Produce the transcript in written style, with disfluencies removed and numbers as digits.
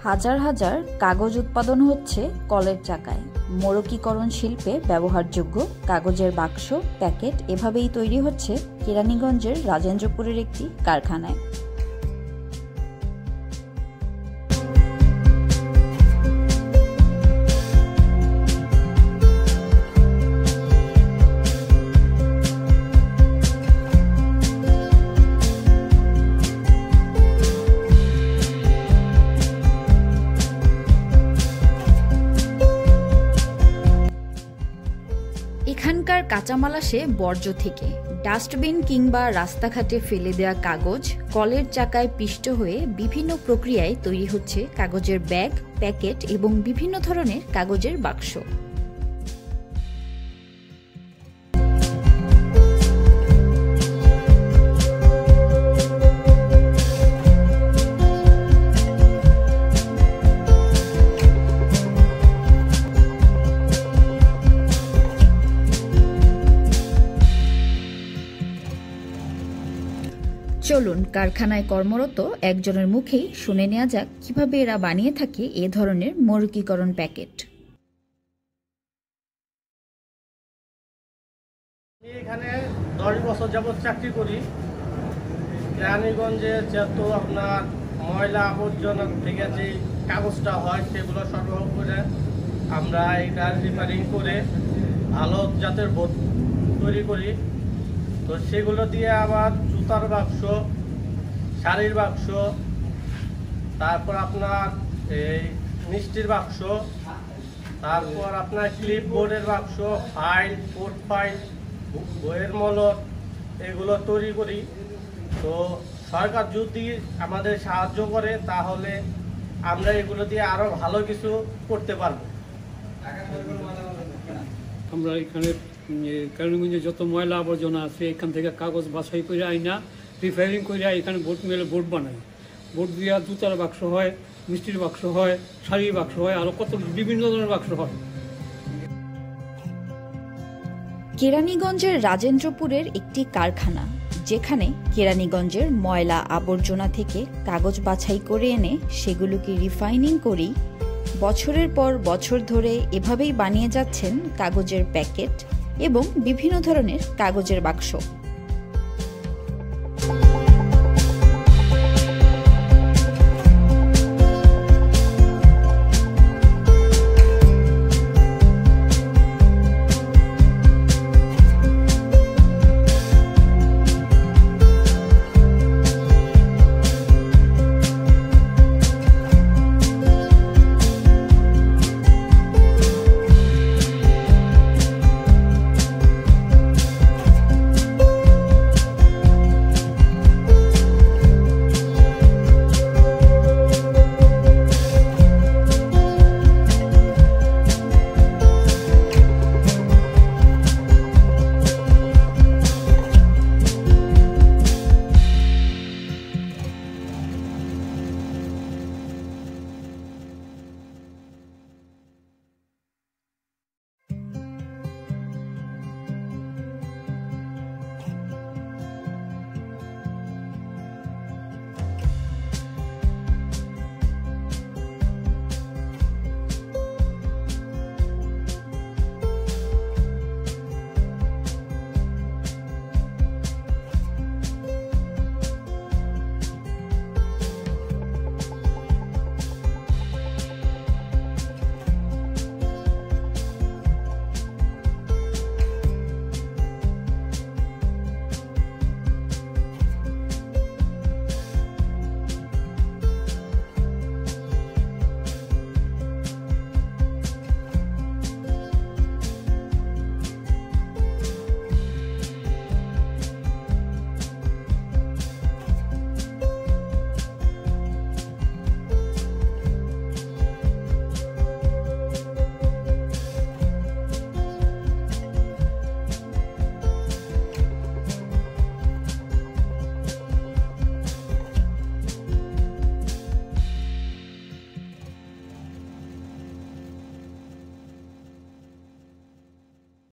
হাজার হাজার কাগজ উৎপাদন হচ্ছে কলের চাকায়। মোড়কীকরণ শিল্পে ব্যবহারযোগ্য কাগজের বাক্স, প্যাকেট এভাবেই তৈরি হচ্ছে কেরানীগঞ্জের রাজেন্দ্রপুরের একটি কারখানায়। এখানকার কাঁচামাল আসে বর্জ্য থেকে। ডাস্টবিন কিংবা রাস্তাঘাটে ফেলে দেওয়া কাগজ কলের চাকায় পিষ্ট হয়ে বিভিন্ন প্রক্রিয়ায় তৈরি হচ্ছে কাগজের ব্যাগ, প্যাকেট এবং বিভিন্ন ধরনের কাগজের বাক্স। চলুন কারখানায় কর্মরত একজনের মুখেই শুনে নেওয়া যাক কিভাবে এরা বানিয়ে থাকে এ ধরনের মোড়কীকরণ প্যাকেট। এখানে 10 বছর যাবত চাকরি করি। কেরানীগঞ্জে যেহেতু আপনার ময়লা আবর্জনা থেকে যে কাগজটা হয় সেগুলো সরবরাহ করে আমরা এটা রিপেয়ারিং করে ভালো জাতের বোর্ড তৈরি করি। তো সেগুলো দিয়ে আবার জুতার বাক্স, শাড়ির বাক্স, তারপর আপনার এই মিষ্টির বাক্স, তারপর আপনার ক্লিপ বোর্ডের বাক্স, ফাইল, পোর্ট ফাইল, বইয়ের মলক এগুলো তৈরি করি। তো সরকার যদি আমাদের সাহায্য করে তাহলে আমরা এগুলো দিয়ে আরও ভালো কিছু করতে পারবো। আমরা এখানে কেরানীগঞ্জে যত ময়লা আবর্জনা আছে এখান থেকে কাগজ বাছাই করে আইনা রিফায়ারিং করে এখানে বোর্ড মেলে বোর্ড বানাই। বোর্ড দিয়ে জুতার বাক্স হয়, মিষ্টির বাক্স হয়, শাড়ির বাক্স হয়, আরও কত বিভিন্ন ধরনের বাক্স হয়। কেরানীগঞ্জের রাজেন্দ্রপুরের একটি কারখানা, যেখানে কেরানীগঞ্জের ময়লা আবর্জনা থেকে কাগজ বাছাই করে এনে সেগুলোকে রিফাইনিং করেই বছরের পর বছর ধরে এভাবেই বানিয়ে যাচ্ছেন কাগজের প্যাকেট এবং বিভিন্ন ধরনের কাগজের বাক্স।